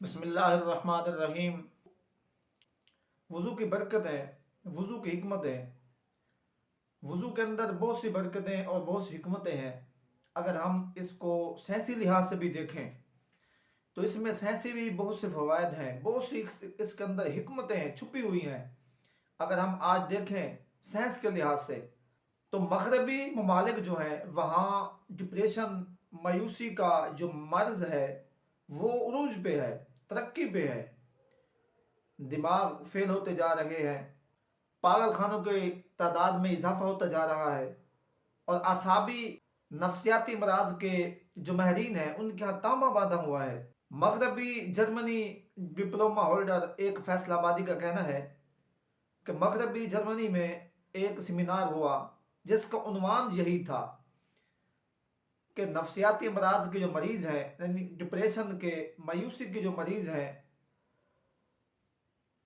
बिस्मिल्लाहिर्रहमानिर्रहीम। वज़ू की बरकतें, वज़ू की हिकमतें। वज़ू के अंदर बहुत सी बरकतें और बहुत सी हिकमतें हैं। अगर हम इसको साइंसी लिहाज से भी देखें तो इसमें साइंसी भी बहुत से फ़वाइद हैं, बहुत सी इसके अंदर हिकमतें हैं, छुपी हुई हैं। अगर हम आज देखें साइंस के लिहाज से तो मगरबी ममालिक जो हैं वहाँ डिप्रेशन, मायूसी का जो मर्ज़ है वो उरूज पे है, तरक्की पे है। दिमाग फेल होते जा रहे हैं, पागल खानों के तादाद में इजाफा होता जा रहा है और असाबी नफ्सियाती मराज के जो महरीन हैं उनके यहाँ तांबा बांधा हुआ है। मगरबी जर्मनी डिप्लोमा होल्डर एक फैसलाबादी का कहना है कि मगरबी जर्मनी में एक सेमिनार हुआ जिसका उन्वान यही था कि नफ्सियाती मराज के जो मरीज़ हैं, यानी डिप्रेशन के, मायूसी के जो मरीज़ हैं,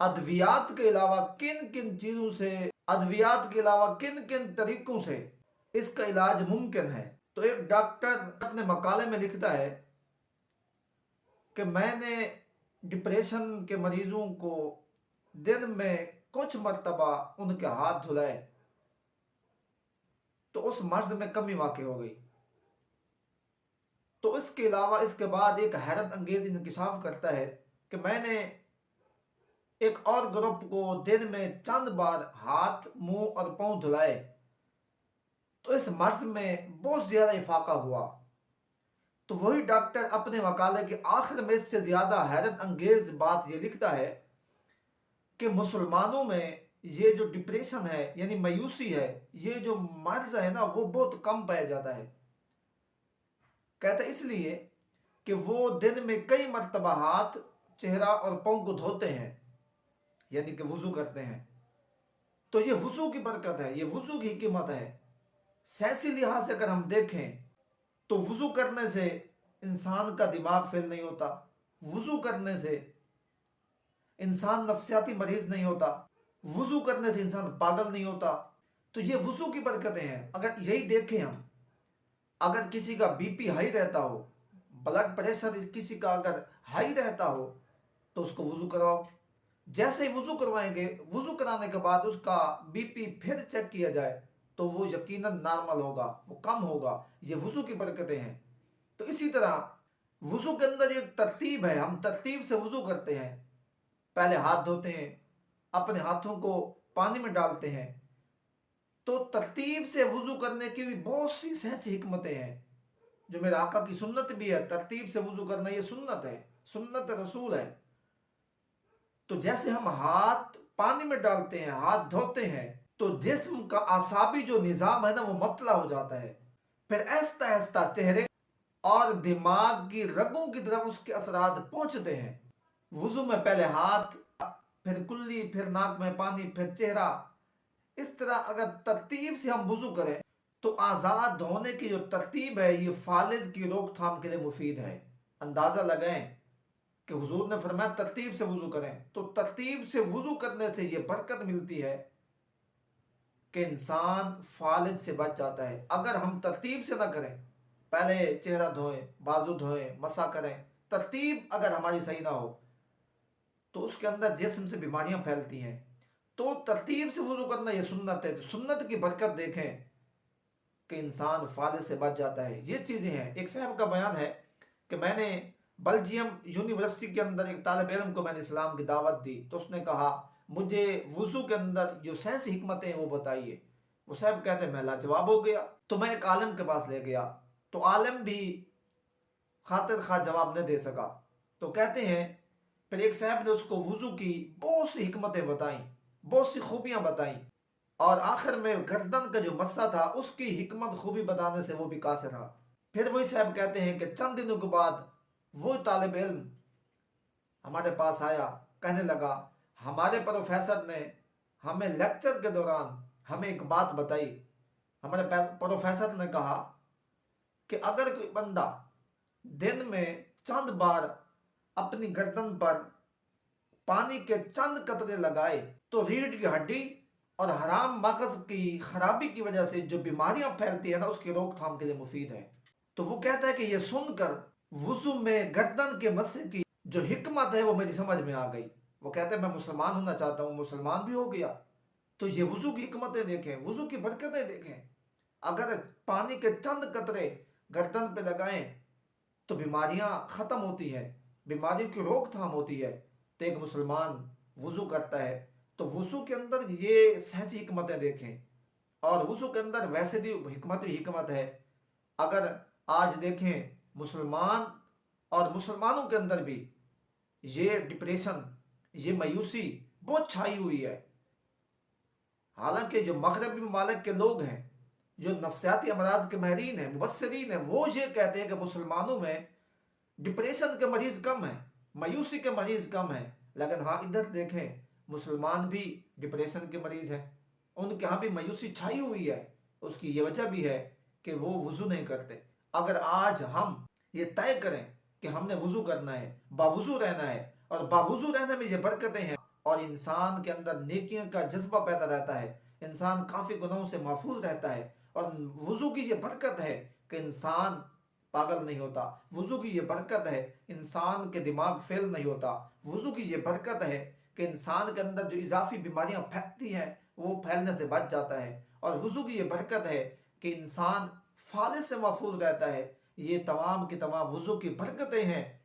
अद्वियात के अलावा किन किन चीज़ों से, अद्वियात के अलावा किन किन तरीक़ों से इसका इलाज मुमकिन है। तो एक डॉक्टर अपने मकाले में लिखता है कि मैंने डिप्रेशन के मरीज़ों को दिन में कुछ मरतबा उनके हाथ धुलाए तो उस मर्ज में कमी वाक़ई हो गई। तो इसके अलावा इसके बाद एक हैरत अंगेज़ इंकशाफ करता है कि मैंने एक और ग्रुप को दिन में चंद बार हाथ, मुंह और पांव धुलाए तो इस मर्ज में बहुत ज़्यादा इफाका हुआ। तो वही डॉक्टर अपने वकाले के आखिर में इससे ज़्यादा हैरत अंगेज़ बात ये लिखता है कि मुसलमानों में ये जो डिप्रेशन है यानी मायूसी है, ये जो मर्ज है ना, वो बहुत कम पाया जाता है। कहता है इसलिए कि वो दिन में कई मरतबा हाथ, चेहरा और पाँव को धोते हैं, यानी कि वज़ू करते हैं। तो ये वज़ू की बरकत है, ये वज़ू की हिकमत है। साइंसी लिहाज से अगर हम देखें तो वज़ू करने से इंसान का दिमाग फेल नहीं होता, वज़ू करने से इंसान नफ्सियाती मरीज नहीं होता, वज़ू करने से इंसान पागल नहीं होता। तो ये वज़ू की बरकतें हैं। अगर यही देखें हम, अगर किसी का बीपी हाई रहता हो, ब्लड प्रेशर किसी का अगर हाई रहता हो तो उसको वज़ू करवाओ। जैसे ही वज़ू करवाएंगे, वज़ू कराने के बाद उसका बीपी फिर चेक किया जाए तो वो यकीनन नॉर्मल होगा, वो कम होगा। ये वज़ू की बरकतें हैं। तो इसी तरह वज़ू के अंदर एक तरतीब है, हम तरतीब से वज़ू करते हैं। पहले हाथ धोते हैं, अपने हाथों को पानी में डालते हैं। तो तरतीब से वज़ू करने की भी बहुत सी साइंसी हिकमतें हैं जो मेरे आका की सुन्नत भी है। तरतीब से वज़ू करना ये सुन्नत है, सुन्नत रसूल है। तो जैसे हम हाथ पानी में डालते हैं, हाथ धोते हैं, तो जिस्म का आसाबी जो निज़ाम है ना वो मतला हो जाता है। फिर आहिस्ता आहिस्ता चेहरे और दिमाग की रगों की तरफ उसके असरात पहुंचते हैं। वज़ू में पहले हाथ, फिर कुल्ली, फिर नाक में पानी, फिर चेहरा। इस तरह अगर तरतीब से हम वज़ू करें तो आज़ाद धोने की जो तरतीब है ये फालिज की रोकथाम के लिए मुफीद है। अंदाज़ा लगाएं कि हुजूर ने फरमाया तरतीब से वज़ू करें, तो तरतीब से वज़ू करने से ये बरकत मिलती है कि इंसान फालिज से बच जाता है। अगर हम तरतीब से ना करें, पहले चेहरा धोएं, बाजू धोएं, मसा करें, तरतीब अगर हमारी सही ना हो तो उसके अंदर जिस्म से बीमारियां फैलती हैं। तो तरतीब से वज़ू करना ये सुन्नत है। तो सुन्नत की बरकत देखें कि इंसान फालिज से बच जाता है। ये चीज़ें हैं। एक साहब का बयान है कि मैंने बेल्जियम यूनिवर्सिटी के अंदर एक तालिब इल्म को मैंने इस्लाम की दावत दी तो उसने कहा मुझे वज़ू के अंदर जो साइंसी हिकमतें हैं वो बताइए। वो साहब कहते हैं मैं लाजवाब हो गया। तो मैं एक आलिम के पास ले गया तो आलिम भी खातिर खा जवाब न दे सका। तो कहते हैं फिर एक साहब ने उसको वज़ू की बहुत सी हिकमतें बताई, बहुत सी खूबियाँ बताई और आखिर में गर्दन का जो मस्सा था उसकी हिकमत खूबी बताने से वो भी कासिर रहा। फिर वही साहब कहते हैं कि चंद दिनों के बाद वो तालिब इल्म हमारे पास आया, कहने लगा हमारे प्रोफेसर ने हमें लेक्चर के दौरान हमें एक बात बताई। हमारे प्रोफेसर ने कहा कि अगर कोई बंदा दिन में चंद बार अपनी गर्दन पर पानी के चंद कतरे लगाए तो रीढ़ की हड्डी और हराम मगज की खराबी की वजह से जो बीमारियां फैलती है ना उसकी रोकथाम के लिए मुफीद है। तो वो कहता है कि ये सुनकर वुजू में गर्दन के मस्से की जो हिकमत है वो मेरी समझ में आ गई। वो कहते हैं मैं मुसलमान होना चाहता हूँ, मुसलमान भी हो गया। तो ये वुज़ू की हिकमतें देखें, वुज़ू की बरकतें देखें। अगर पानी के चंद कतरे गर्दन पे लगाएं तो बीमारियां ख़त्म होती हैं, बीमारियों की रोकथाम होती है। तो एक मुसलमान वुज़ू करता है तो वुज़ू के अंदर ये सहसी हिकमतें देखें। और वुज़ू के अंदर वैसे भी हिकमत ही हिकमत है। अगर आज देखें मुसलमान और मुसलमानों के अंदर भी ये डिप्रेशन, ये मायूसी बहुत छाई हुई है। हालांकि जो मगरबी ममालिक के लोग हैं, जो नफ्सियाती अमराज के माहिरीन हैं, मुबस्सिरीन हैं, वो ये कहते हैं कि मुसलमानों में डिप्रेशन के मरीज कम हैं, मायूसी के मरीज कम हैं। लेकिन हाँ, इधर देखें मुसलमान भी डिप्रेशन के मरीज हैं, उनके यहाँ भी मायूसी छाई हुई है। उसकी ये वजह भी है कि वो वुज़ू नहीं करते। अगर आज हम ये तय करें कि हमने वुज़ू करना है, बावुज़ू रहना है, और बावुज़ू रहने में ये बरकतें हैं, और इंसान के अंदर नेकियों का जज्बा पैदा रहता है, इंसान काफ़ी गुनाहों से महफूज रहता है। और वुज़ू की ये बरकत है कि इंसान पागल नहीं होता। वुज़ू की ये बरकत है इंसान के दिमाग फेल नहीं होता। वुज़ू की ये बरकत है कि इंसान के अंदर जो इजाफी बीमारियां फैलती हैं वो फैलने से बच जाता है। और वुज़ू की ये बरकत है कि इंसान फालिज से महफूज रहता है। ये तमाम की तमाम वुज़ू की बरकतें हैं